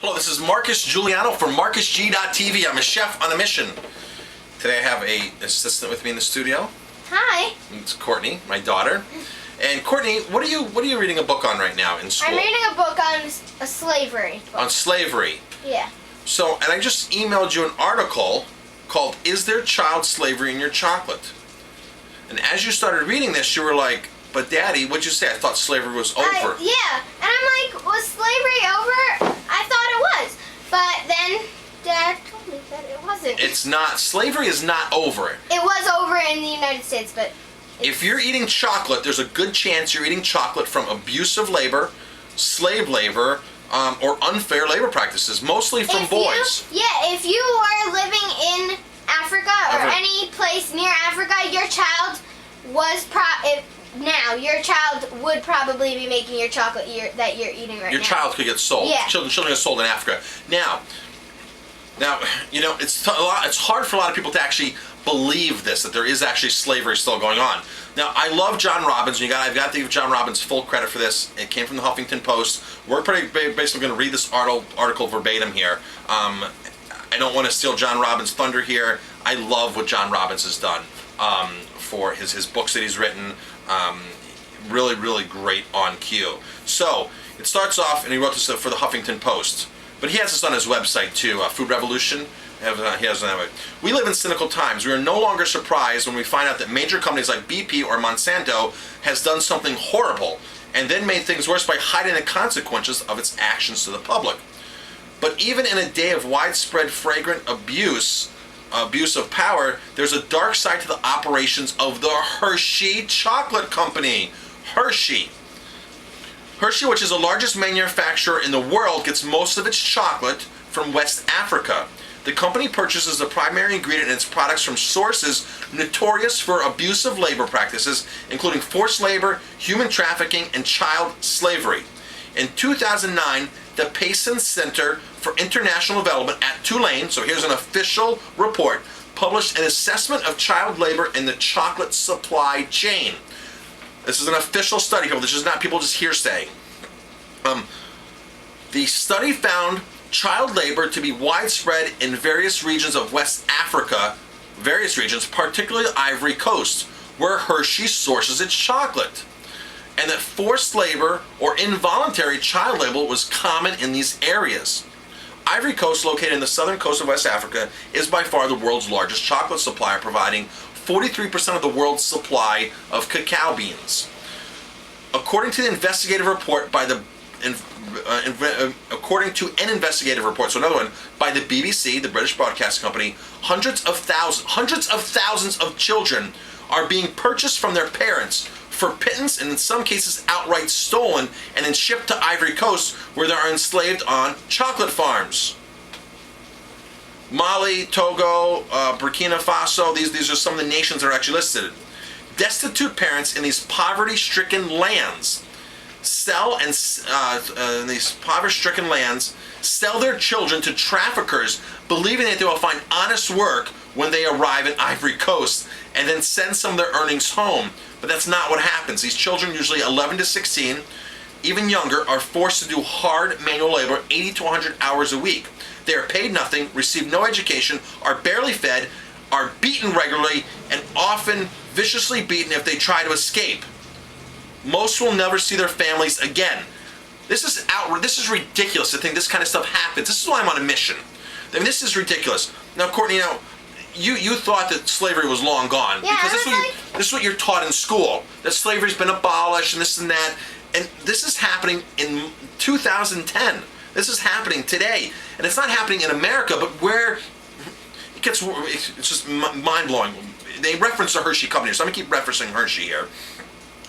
Hello, this is Marcus Guiliano from MarcusG.tv. I'm a chef on a mission. Today I have an assistant with me in the studio. Hi. It's Courtney, my daughter. And Courtney, what are you reading a book on right now in school? I'm reading a book on a slavery book. On slavery. Yeah. So, and I just emailed you an article called "Is There Child Slavery in Your Chocolate?" And as you started reading this, you were like, "But Daddy, what'd you say? I thought slavery was over." Yeah, and I'm like, was slavery over? I thought it was, but then Dad told me that it wasn't. It's not. Slavery is not over. It was over in the United States, but if you're eating chocolate, there's a good chance you're eating chocolate from abusive labor, slave labor, or unfair labor practices, mostly from boys. If you are living in Africa or any place near Africa, your child was your child would probably be making your chocolate that you're eating right now. Your child could get sold. Yeah. Children get sold in Africa. Now, you know, it's hard for a lot of people to actually believe this, that there is actually slavery still going on. Now, I love John Robbins. I've got to give John Robbins full credit for this. It came from the Huffington Post. We're basically going to read this article verbatim here. I don't want to steal John Robbins' thunder here. I love what John Robbins has done for his books that he's written. Really, really great on cue. So, it starts off, and he wrote this for the Huffington Post. But he has this on his website too, Food Revolution. He has it on that way. We live in cynical times. We are no longer surprised when we find out that major companies like BP or Monsanto has done something horrible and then made things worse by hiding the consequences of its actions to the public. But even in a day of widespread flagrant abuse of power, there's a dark side to the operations of the Hershey Chocolate Company. Hershey, which is the largest manufacturer in the world, gets most of its chocolate from West Africa. The company purchases the primary ingredient in its products from sources notorious for abusive labor practices, including forced labor, human trafficking, and child slavery. In 2009, the Payson Center for International Development at Tulane, so here's an official report, published an assessment of child labor in the chocolate supply chain. This is an official study here. This is not people just hearsay. The study found child labor to be widespread in various regions of West Africa, particularly Ivory Coast, where Hershey sources its chocolate, and that forced labor or involuntary child labor was common in these areas. Ivory Coast, located in the southern coast of West Africa, is by far the world's largest chocolate supplier, providing 43% of the world's supply of cacao beans. According to an investigative report by the BBC, the British Broadcast Company, hundreds of thousands of children are being purchased from their parents for pittance, and in some cases outright stolen, and then shipped to Ivory Coast, where they are enslaved on chocolate farms. Mali, Togo, Burkina Faso, these are some of the nations that are actually listed. Destitute parents in these poverty-stricken lands sell their children to traffickers, believing that they will find honest work when they arrive in Ivory Coast, and then send some of their earnings home. But that's not what happens. These children, usually 11 to 16, even younger, are forced to do hard manual labor 80 to 100 hours a week. They are paid nothing, receive no education, are barely fed, are beaten regularly, and often viciously beaten if they try to escape. Most will never see their families again. This is ridiculous to think this kind of stuff happens. This is why I'm on a mission. I mean, this is ridiculous. Now, Courtney, you thought that slavery was long gone, yeah, because this is what you're taught in school, that slavery's been abolished and this and that, and this is happening in 2010. This is happening today, and it's not happening in America, but where it's just mind-blowing. They reference the Hershey Company, so I'm going to keep referencing Hershey here.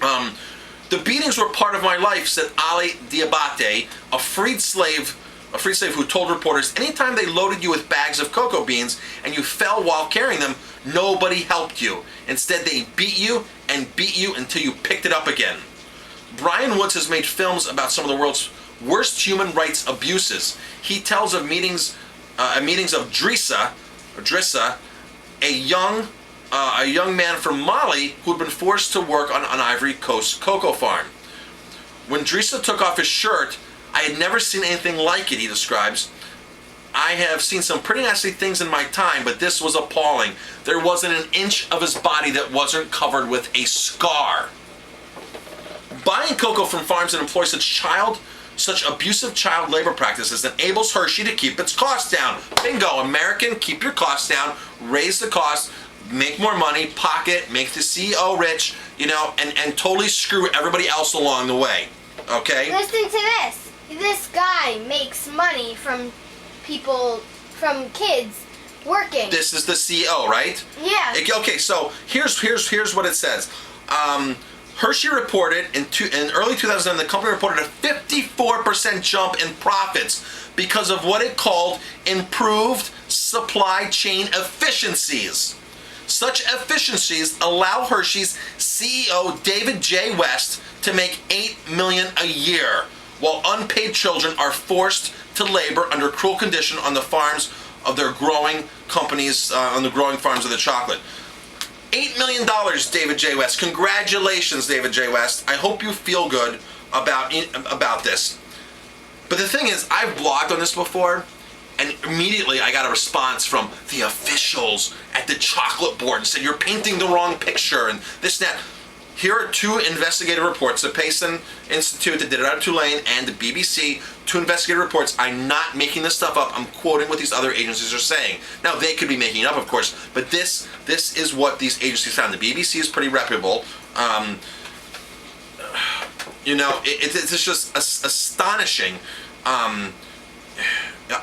The beatings were part of my life, said Ali Diabate, a freed slave who told reporters, anytime they loaded you with bags of cocoa beans and you fell while carrying them, nobody helped you. Instead, they beat you until you picked it up again. Brian Woods has made films about some of the world's worst human rights abuses. He tells of meetings of Drissa, a young man from Mali who had been forced to work on an Ivory Coast cocoa farm. When Drissa took off his shirt, I had never seen anything like it, he describes. I have seen some pretty nasty things in my time, but this was appalling. There wasn't an inch of his body that wasn't covered with a scar. Buying cocoa from farms that employ such abusive child labor practices enables Hershey to keep its costs down. Bingo, American, keep your costs down, raise the cost, make more money, pocket, make the CEO rich, and totally screw everybody else along the way. Okay? Listen to this. This guy makes money from kids working. This is the CEO, right? Yeah. Okay, so here's what it says. Hershey reported in early 2009, the company reported a 54% jump in profits because of what it called improved supply chain efficiencies. Such efficiencies allow Hershey's CEO David J. West to make $8 million a year, while unpaid children are forced to labor under cruel conditions on the farms of their growing companies, on the growing farms of the chocolate. $8 million, David J. West. Congratulations, David J. West. I hope you feel good about this. But the thing is, I've blogged on this before, and immediately I got a response from the officials at the chocolate board and said, you're painting the wrong picture, and this and that. Here are two investigative reports, the Payson Institute that did it out of Tulane and the BBC, two investigative reports. I'm not making this stuff up. I'm quoting what these other agencies are saying. Now, they could be making it up, of course, but this is what these agencies found. The BBC is pretty reputable. It's just astonishing. I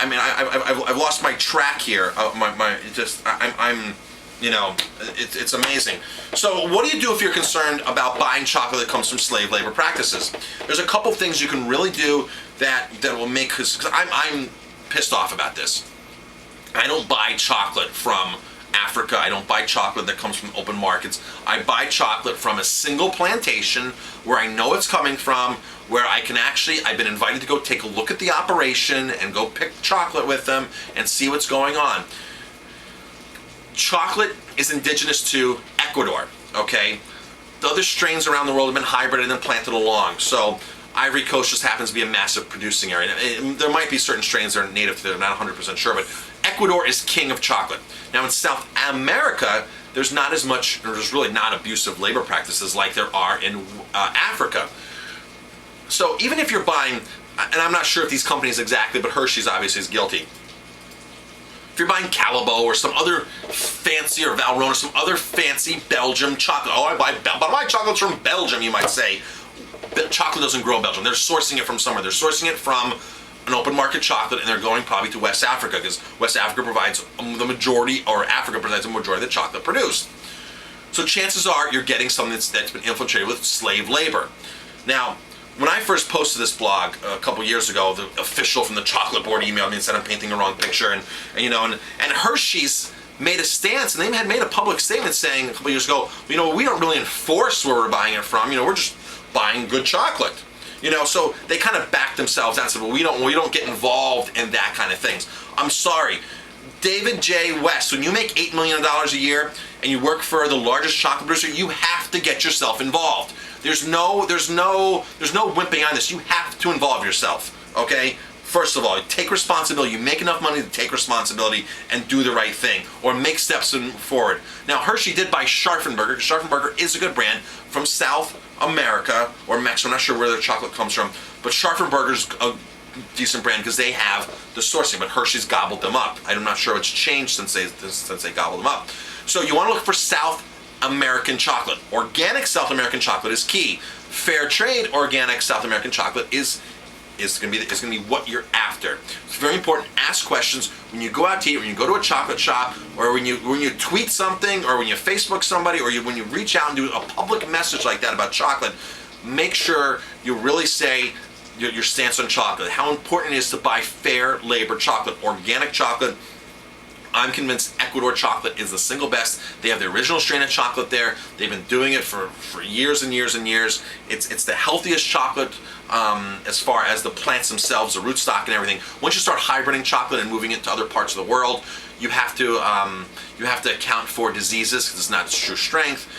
mean, I've lost my track here. It's amazing. So what do you do if you're concerned about buying chocolate that comes from slave labor practices? There's a couple things you can really do that will make, because I'm pissed off about this. I don't buy chocolate from Africa. I don't buy chocolate that comes from open markets. I buy chocolate from a single plantation where I know it's coming from, where I've been invited to go take a look at the operation and go pick chocolate with them and see what's going on. Chocolate is indigenous to Ecuador, okay? The other strains around the world have been hybrided and then planted along. So Ivory Coast just happens to be a massive producing area. There might be certain strains that are native to there, I'm not 100% sure, but Ecuador is king of chocolate. Now in South America, there's really not abusive labor practices like there are in Africa. So even if you're buying, and I'm not sure if these companies exactly, but Hershey's obviously is guilty. If you're buying Calabo or some other fancy, or Valrhona, some other fancy Belgium chocolate. Oh, I buy chocolates from Belgium, you might say. Chocolate doesn't grow in Belgium. They're sourcing it from somewhere. They're sourcing it from an open market chocolate, and they're going probably to West Africa, because West Africa provides the majority, or Africa provides the majority of the chocolate produced. So chances are you're getting something that's been infiltrated with slave labor. Now, when I first posted this blog a couple years ago, the official from the chocolate board emailed me and said I'm painting the wrong picture, and Hershey's made a stance, and they had made a public statement saying a couple years ago, we don't really enforce where we're buying it from. We're just buying good chocolate. So they kind of backed themselves out and said, well, we don't get involved in that kind of things. I'm sorry. David J. West, when you make $8 million a year and you work for the largest chocolate producer, you have to get yourself involved. There's no wimping on this. You have to involve yourself, okay? First of all, take responsibility. You make enough money to take responsibility and do the right thing, or make steps forward. Now, Hershey did buy Scharfenberger, because Scharfenberger is a good brand from South America, or Mexico. I'm not sure where their chocolate comes from, but Scharfenberger's a decent brand because they have the sourcing, but Hershey's gobbled them up. I'm not sure what's changed since they gobbled them up. So you want to look for South American chocolate. Organic South American chocolate is key. Fair trade organic South American chocolate is going to be what you're after. It's very important. Ask questions when you go out to eat, when you go to a chocolate shop, or when you tweet something, or when you Facebook somebody, or when you reach out and do a public message like that about chocolate. Make sure you really say your stance on chocolate. How important it is to buy fair labor chocolate, organic chocolate. I'm convinced Ecuador chocolate is the single best. They have the original strain of chocolate there. They've been doing it for years and years and years. It's the healthiest chocolate as far as the plants themselves, the rootstock and everything. Once you start hybriding chocolate and moving it to other parts of the world, you have to account for diseases because it's not its true strength.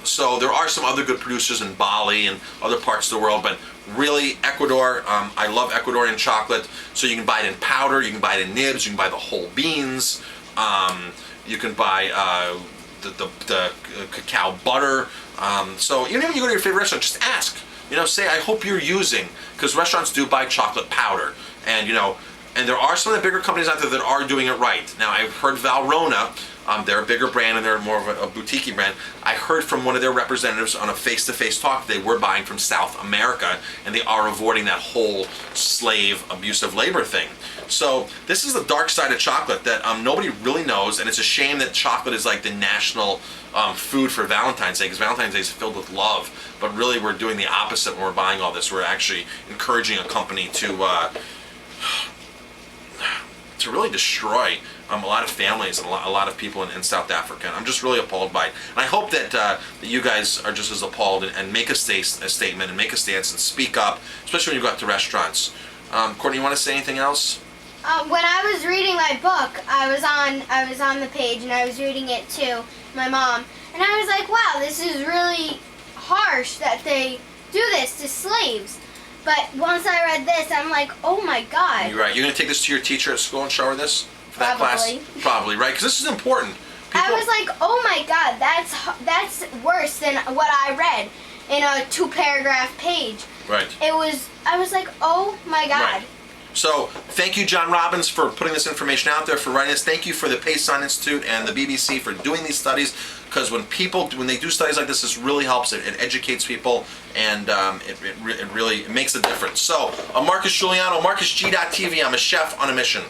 So there are some other good producers in Bali and other parts of the world, but really Ecuador, I love Ecuadorian chocolate. So you can buy it in powder, you can buy it in nibs, you can buy the whole beans, you can buy the cacao butter. So even when you go to your favorite restaurant, just ask. Say, I hope you're using, because restaurants do buy chocolate powder, and and there are some of the bigger companies out there that are doing it right. Now, I've heard Valrhona, they're a bigger brand and they're more of a boutique brand. I heard from one of their representatives on a face-to-face talk they were buying from South America, and they are avoiding that whole slave abusive labor thing. So this is the dark side of chocolate that nobody really knows, and it's a shame that chocolate is like the national food for Valentine's Day, because Valentine's Day is filled with love, but really we're doing the opposite when we're buying all this. We're actually encouraging a company to really destroy a lot of families and a lot of people in South Africa. And I'm just really appalled by it. And I hope that you guys are just as appalled and make a statement and make a stance and speak up, especially when you go out to restaurants. Courtney, you want to say anything else? When I was reading my book, I was on the page and I was reading it to my mom, and I was like, wow, this is really harsh that they do this to slaves. But once I read this, I'm like, oh my God. You're right. You're going to take this to your teacher at school and show her this for that Probably. class? Probably, right? Because this is important. I was like, oh my God, that's worse than what I read in a 2-paragraph page. Right. I was like, oh my God. Right. So thank you, John Robbins, for putting this information out there, for writing this. Thank you for the Payson Institute and the BBC for doing these studies, because when they do studies like this really helps. It educates people, and it really makes a difference. So I'm Marcus Guiliano, MarcusG.TV. I'm a chef on a mission.